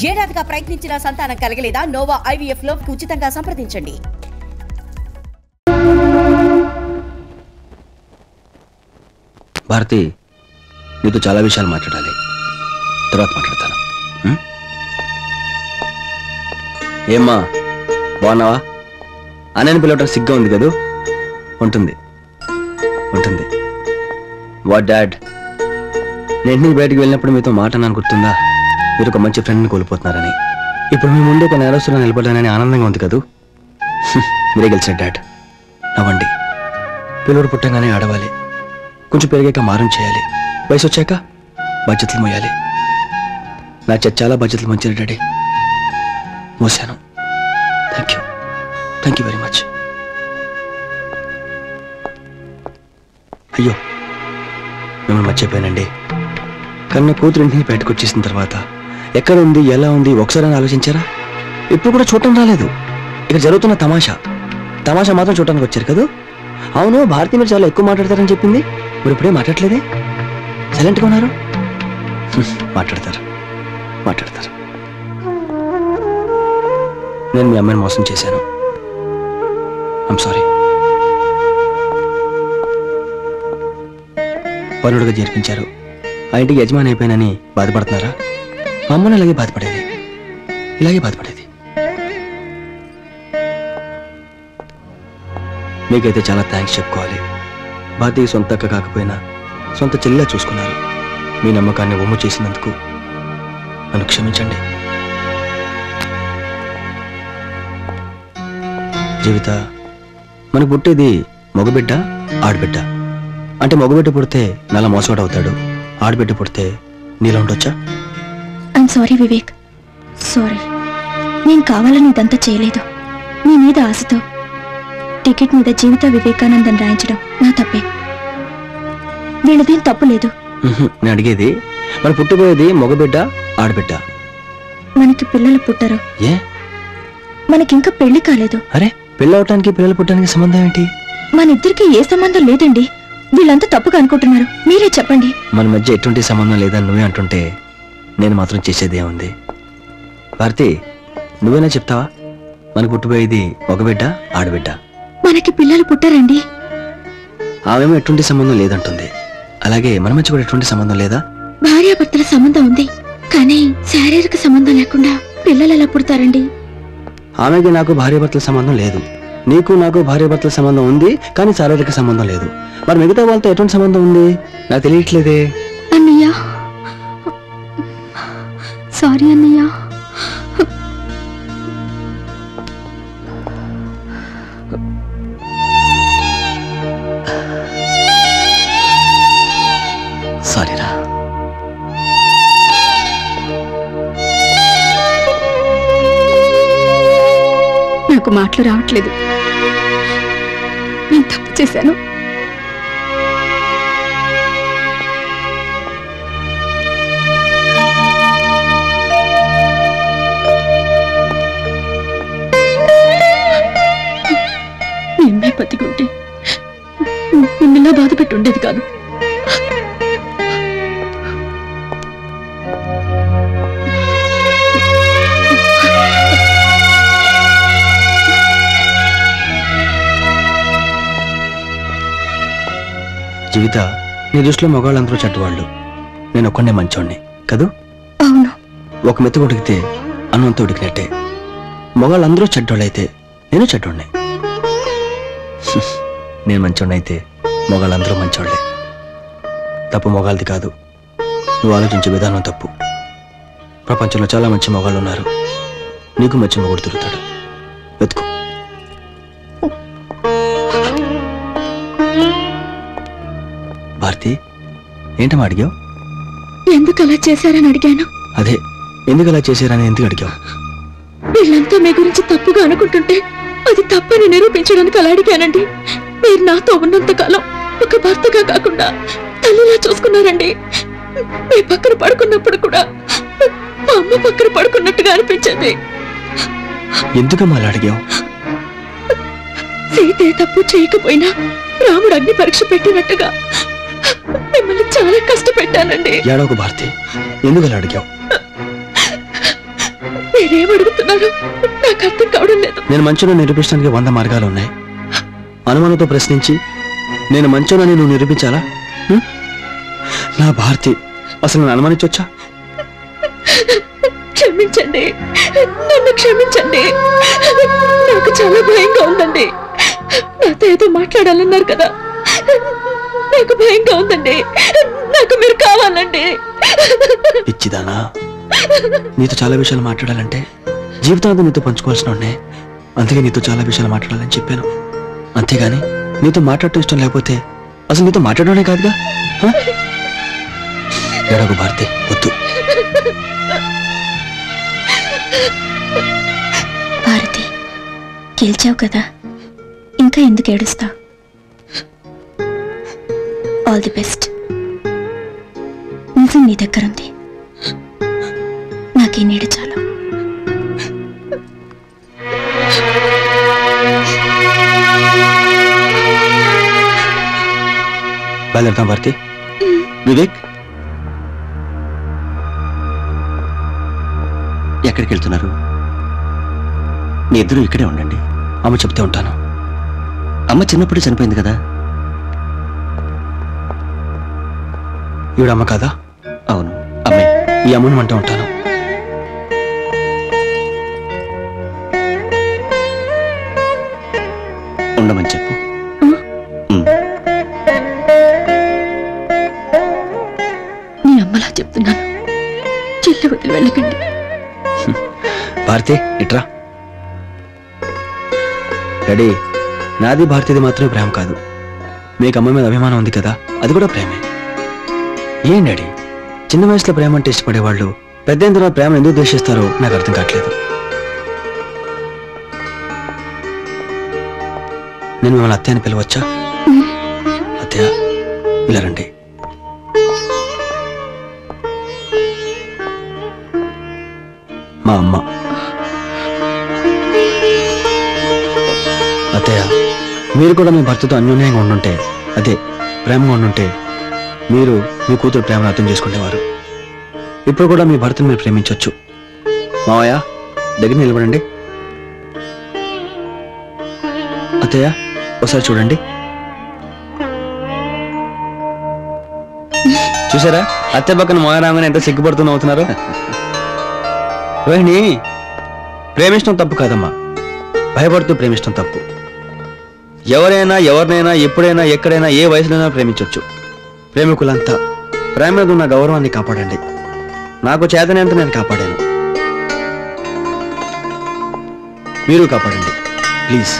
ఏడాదిగా ప్రయత్నించిన సంతానం కలగలేదా? Noah IVF లో ఉచితంగా సంప్రదించండి. భారతి, నీతో చాలా విషయాలు మాట్లాడాలి. తర్వాత మాట్లాడతాను. ఏమ్మా, బాగున్నావా? అన్నని పిలవటం సిగ్గా ఉంది కదూ? ఉంటుంది ఉంటుంది. వాట్ డాడ్, నేను ఇంటికి బయటకు వెళ్ళినప్పుడు మీతో మాట అన్నాను, గుర్తుందా? మీరు ఒక మంచి ఫ్రెండ్ని కోల్పోతున్నారని. ఇప్పుడు మీ ముందు ఒక నేరస్తులను నిలబడ్డానని ఆనందంగా ఉంది కదూ? మీరే గెలిచారు డాడ్. నవ్వండి. పిల్లడు పుట్టంగానే ఆడవాలి, కొంచెం పెరిగాక మారం చేయాలి, వయసు వచ్చాక బాధ్యతలు మోయాలి. నా చాలా బాధ్యతలు మంచిది డాడీ, మోసాను. Thank you very much. అయ్యో, మిమ్మల్ని మర్చిపోయానండి. కన్న కూతురింటిని బయటకు వచ్చేసిన తర్వాత ఎక్కడ ఉంది, ఎలా ఉంది ఒకసారి ఆలోచించారా? ఇప్పుడు కూడా చూడటం రాలేదు. ఇక్కడ జరుగుతున్న తమాషా మాత్రం చూడటానికి వచ్చారు కదా? అవును, భారతి మీరు చాలా ఎక్కువ మాట్లాడతారని చెప్పింది. మీరు ఇప్పుడే మాట్లాడలేదే, సైలెంట్గా ఉన్నారు. మాట్లాడతారు. నేను మీ అమ్మాయిని మోసం చేశాను. I'm sorry. పనుడుగా చేర్పించారు, ఆ ఇంటికి యజమాని అయిపోయానని బాధపడుతున్నారా? మా అమ్మని ఇలాగే బాధపడేది. మీకైతే చాలా థ్యాంక్స్ చెప్పుకోవాలి. భారతీయ సొంత అక్క కాకపోయినా సొంత చెల్లిలా చూసుకున్నారు. మీ నమ్మకాన్ని ఒమ్ము చేసినందుకు నన్ను క్షమించండి. జీవిత, మనకు పుట్టేది మగబిడ్డ, ఆడబిడ్డ. అంటే మగబిడ్డ పుడితే నల్ల మోసగాడవుతాడు, ఆడబిడ్డ పుడితే నీలో ఉండొచ్చా? I'm sorry Vivek, sorry. నేను కావాలని ఇదంతా చేయలేదు. నీ మీద ఆశతో టికెట్ మీద జీవిత వివేకానందన్ రాయించడం నా తప్పే. వీళ్ళదేం తప్పు లేదు. నేను అడిగేది, మన పుట్టబోయేది మగబిడ్డ, ఆడబిడ్డ. మనకి పిల్లలు పుట్టరు. ఏ? మనకింకా పెళ్లి కాలేదు. అరే, పెళ్ళి అవటానికి పిల్లలు పుట్టడానికి సంబంధం ఏంటి? మన ఇద్దరికి ఏ సంబంధం లేదండి. వీళ్ళంతా తప్పుగా అనుకుంటున్నారు, మీరే చెప్పండి. మన మధ్య ఎటువంటి సంబంధం లేదని నువ్వే అంటుంటే నేను మాత్రం చేసేదే ఉంది. భారతి, నువ్వేనా చెప్తావా? మనకు పుట్టబోయేది మగబిడ్డ, ఆడబిడ్డ. మనకి పిల్లలు పుట్టారండి. ఆమెమో ఎటువంటి సంబంధం లేదంటుంది. అలాగే మన మధ్య కూడా ఎటువంటి సంబంధం లేదా? భార్యాభర్తల సంబంధం ఉంది, కానీ శారీరక సంబంధం లేకుండా పిల్లలు ఎలా పుడతారండి? ఆమెకి నాకు భార్యాభర్తల సంబంధం లేదు, నీకు నాకు భార్యాభర్తల సంబంధం ఉంది, కానీ శారీరక సంబంధం లేదు. మరి మిగతా వాళ్ళతో ఎటువంటి సంబంధం ఉంది? నాకు తెలియట్లేదే. అన్నయ్య, సారీ అన్నయ్య. సారీరా. నాకు మాటలు రావట్లేదు. నేను తప్పు చేశాను. నిన్నే బతికుంటే నిన్నలా బాధ పెట్టి ఉండేది కాదు. జీవిత, నీ దృష్టిలో మగవాళ్ళందరూ చెడ్డవాళ్ళు, నేను ఒక్కడే మంచోడిని కదూ? అవును. ఒక మెతుకు ఉడికితే అన్నంతో ఉడికినట్టే. మగవాళ్ళందరూ చెడ్డోళ్ళైతే నేను చెడ్డోడిని. నేను మంచోడిని అయితే మగవాళ్ళందరూ మంచోళ్ళే. తప్పు మగాళ్ళది కాదు, నువ్వు ఆలోచించే విధానం తప్పు. ప్రపంచంలో చాలా మంచి మగాళ్ళు ఉన్నారు, నీకు మంచి మగుడు దొరుకుతాడు, వెతుకు. భారతి, ఏంటమ్మా అడిగావు? ఎందుకు అలా చేశారని అడిగాను. అదే, ఎందుకు అలా చేశారని ఎందుకు అడిగావు? వీళ్ళంతా మీ గురించి తప్పుగా అనుకుంటుంటే అది తప్పని నిరూపించడానికి అలా అడిగానండి. మీరు నాతో ఉన్నంత కాలం ఒక భర్తగా కాకుండా తల్లిలా చూసుకున్నారండి. మీ పక్కన పడుకున్నప్పుడు కూడా మా అమ్మ పక్కన పడుకున్నట్టుగా అనిపించింది. ఎందుకమ్మా అలా అడిగావు? సీతే తప్పు చేయకపోయినా రాముడు అగ్ని పరీక్ష పెట్టినట్టుగా మిమ్మల్ని చాలా కష్టపెట్టానండి. ఏడవకు భారతి, ఎందుకు అలా అడిగావు? మీరేం అడుగుతున్నారు నాకు అర్థం కావడం లేదు. నేను మంచోనని నిరూపించడానికి 100 మార్గాలు ఉన్నాయి. అనుమానంతో ప్రశ్నించి నేను మంచోనని నువ్వు నిరూపించాలా? నా భారతి అసలు నేను అనుమానించొచ్చా? క్షమించండి, నన్ను క్షమించండి. నాకు చాలా భయంగా ఉందండి. నాతో ఏదో మాట్లాడాలన్నారు కదా, నాకు భయంగా ఉందండి. నాకు మీరు కావాలండి. పిచ్చిదానా, నీతో చాలా విషయాలు మాట్లాడాలంటే జీవితాంతం నీతో పంచుకోవాల్సిన ఉన్నాయి. అందుకే నీతో చాలా విషయాలు మాట్లాడాలని చెప్పాను. అంతేగాని నీతో మాట్లాడటం ఇష్టం లేకపోతే అసలు నీతో మాట్లాడమే కాదుగా. ఎడగు భారతి, వద్దు. భారతి, గెలిచావు కదా, ఇంకా ఎందుకు ఏడుస్తావు? All the best. నిజం నీ దగ్గరుంది, నాకే నీడ చాలు. బయలుదేరుతాం భారతి. వివేక్, ఎక్కడికి వెళ్తున్నారు? మీ ఇద్దరు ఇక్కడే ఉండండి. అమ్మ చెప్తే ఉంటాను. అమ్మ చిన్నప్పుడే చనిపోయింది కదా. ఈవిడ అమ్మ కాదా? అవును, అమ్మే. ఈ అమ్మను అంటూ ఉంటాను. ఉండమని చెప్పు. నీ అమ్మలా చెప్తున్నాను, చెల్లి వదిలి వెళ్ళకండి. భారతి ఇట్రా. డాడీ, నాది భారతిది మాత్రమే ప్రేమ కాదు, మీకు అమ్మ మీద అభిమానం ఉంది కదా, అది కూడా ప్రేమే. ఏం డాడీ, చిన్న వయసులో ప్రేమ అంటే ఇష్టపడేవాళ్ళు పెద్ద తర్వాత ప్రేమ ఎందుకు ద్వేషిస్తారో నాకు అర్థం కావట్లేదు. నేను మిమ్మల్ని అత్తయ్య అని పిలవచ్చా? అత్తయ్య, ఇలా రండి. మా అమ్మ. అత్తయ్య, మీరు కూడా మీ భర్తతో అన్యోన్యంగా ఉండుంటే, అదే ప్రేమగా ఉండుంటే, మీరు మీ కూతురు ప్రేమను అర్థం చేసుకునేవారు. ఇప్పుడు కూడా మీ భర్తను మీరు ప్రేమించవచ్చు. మావయ్య, దగ్గర నిలబడండి. అత్తయ్య, ఒకసారి చూడండి. చూసారా అత్తయ్య పక్కన మావయ్య రాగానే ఎంత సిగ్గుపడుతూ అవుతున్నారు. రోహిణి, ప్రేమించడం తప్పు కాదమ్మా, భయపడుతూ ప్రేమించడం తప్పు. ఎవరైనా ఎవరినైనా ఎప్పుడైనా ఎక్కడైనా ఏ వయసులోనైనా ప్రేమించవచ్చు. ప్రేమికులంతా ప్రేమ మీద ఉన్న గౌరవాన్ని కాపాడండి. నాకు చేతనంత నేను కాపాడాను, మీరు కాపాడండి ప్లీజ్.